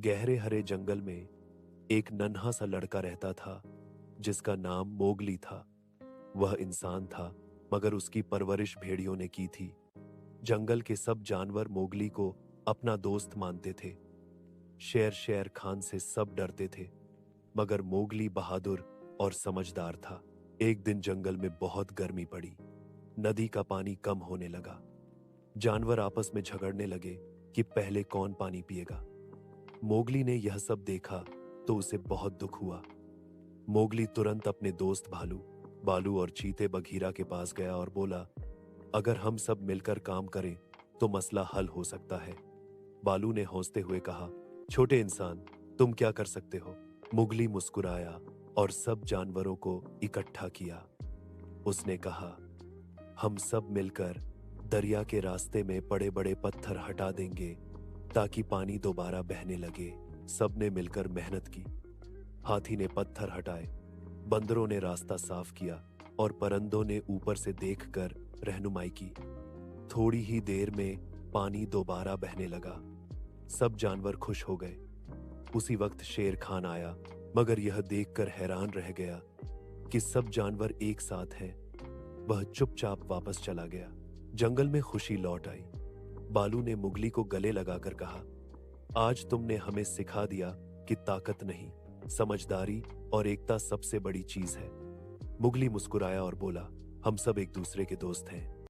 गहरे हरे जंगल में एक नन्हा सा लड़का रहता था जिसका नाम मोगली था। वह इंसान था मगर उसकी परवरिश भेड़ियों ने की थी। जंगल के सब जानवर मोगली को अपना दोस्त मानते थे। शेर खान से सब डरते थे मगर मोगली बहादुर और समझदार था। एक दिन जंगल में बहुत गर्मी पड़ी। नदी का पानी कम होने लगा। जानवर आपस में झगड़ने लगे कि पहले कौन पानी पिएगा। मोगली ने यह सब देखा तो उसे बहुत दुख हुआ। मोगली तुरंत अपने दोस्त भालू, बालू और चीते बघीरा के पास गया और बोला, अगर हम सब मिलकर काम करें तो मसला हल हो सकता है। बालू ने हंसते हुए कहा, छोटे इंसान, तुम क्या कर सकते हो? मोगली मुस्कुराया और सब जानवरों को इकट्ठा किया। उसने कहा, हम सब मिलकर दरिया के रास्ते में बड़े बड़े पत्थर हटा देंगे ताकि पानी दोबारा बहने लगे। सबने मिलकर मेहनत की। हाथी ने पत्थर हटाए, बंदरों ने रास्ता साफ किया और परिंदों ने ऊपर से देखकर रहनुमाई की। थोड़ी ही देर में पानी दोबारा बहने लगा। सब जानवर खुश हो गए। उसी वक्त शेर खान आया मगर यह देखकर हैरान रह गया कि सब जानवर एक साथ हैं। वह चुपचाप वापस चला गया। जंगल में खुशी लौट आई। बालू ने मुगली को गले लगाकर कहा, आज तुमने हमें सिखा दिया कि ताकत नहीं, समझदारी और एकता सबसे बड़ी चीज है। मुगली मुस्कुराया और बोला, हम सब एक दूसरे के दोस्त हैं।